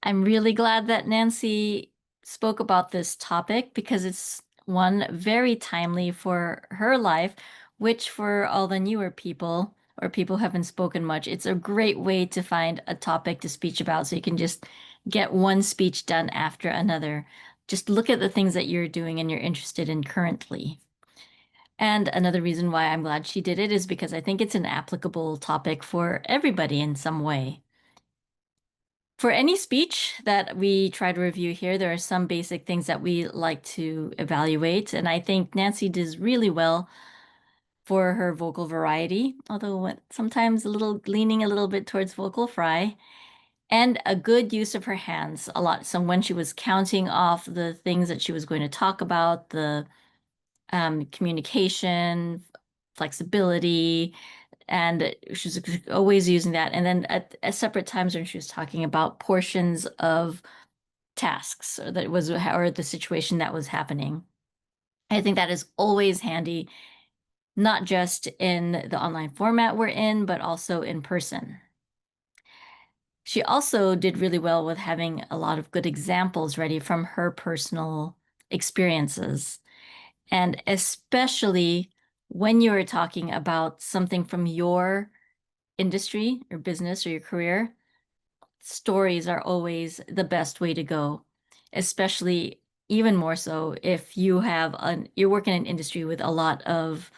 I'm really glad that Nancy spoke about this topic because it's one very timely for her life, which for all the newer people or people who haven't spoken much, it's a great way to find a topic to speech about so you can just get one speech done after another. Just look at the things that you're doing and you're interested in currently. And another reason why I'm glad she did it is because I think it's an applicable topic for everybody in some way. For any speech that we try to review here, there are some basic things that we like to evaluate, and I think Nancy does really well for her vocal variety, although sometimes leaning a little bit towards vocal fry, and a good use of her hands a lot. So when she was counting off the things that she was going to talk about, the communication, flexibility, and she was always using that. And then at separate times when she was talking about portions of tasks or the situation that was happening. I think that is always handy, not just in the online format we're in, but also in person. She also did really well with having a lot of good examples ready from her personal experiences. And especially when you are talking about something from your industry or business or your career, stories are always the best way to go, especially even more so if you're working in an industry with a lot of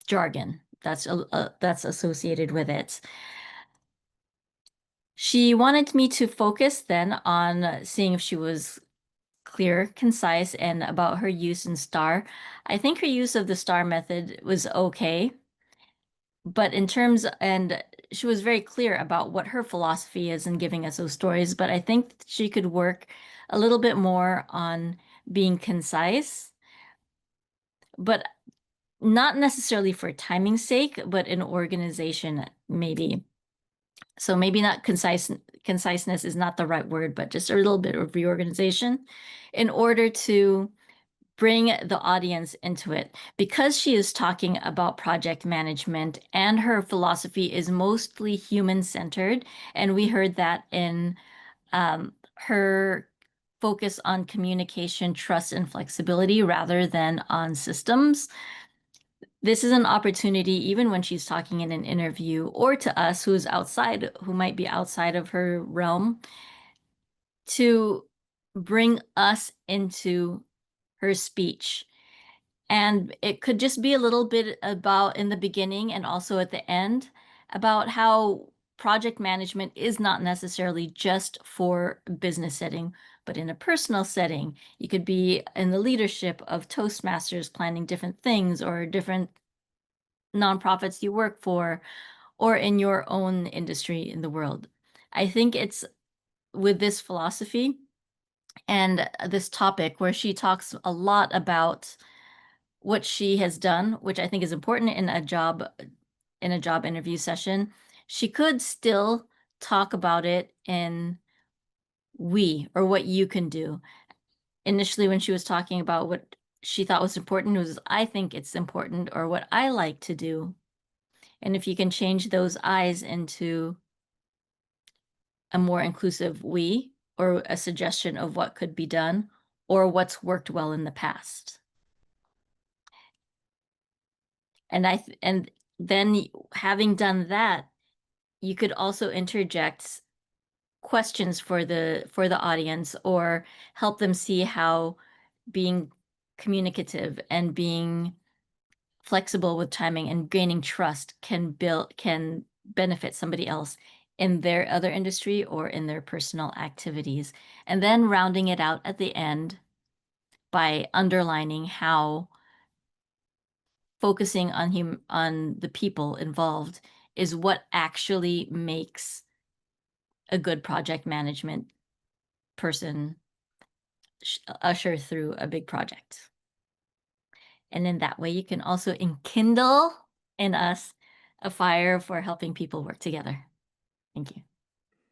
jargon that's associated with it. She wanted me to focus then on seeing if she was clear, concise, and about her use in STAR. I think her use of the STAR method was okay, but and she was very clear about what her philosophy is in giving us those stories, but I think she could work a little bit more on being concise, but not necessarily for timing's sake, but in organization, maybe. So maybe not conciseness is not the right word, but just a little bit of reorganization in order to bring the audience into it. Because she is talking about project management and her philosophy is mostly human-centered, and we heard that in her focus on communication, trust, and flexibility rather than on systems. This is an opportunity, even when she's talking in an interview or to us who might be outside of her realm, to bring us into her speech. And it could just be a little bit about in the beginning and also at the end about how project management is not necessarily just for business setting, but in a personal setting. You could be in the leadership of Toastmasters planning different things or different nonprofits you work for or in your own industry in the world. I think it's with this philosophy and this topic where she talks a lot about what she has done, which I think is important in a job interview session. She could still talk about it in we or what you can do. Initially, when she was talking about what she thought was important, it was I think it's important or what I like to do. And if you can change those I's into a more inclusive we or a suggestion of what could be done or what's worked well in the past. And then having done that, you could also interject questions for the audience or help them see how being communicative and being flexible with timing and gaining trust can benefit somebody else in their other industry or in their personal activities. And then rounding it out at the end by underlining how focusing on the people involved is what actually makes a good project management person usher through a big project. And in that way, you can also enkindle in us a fire for helping people work together. Thank you.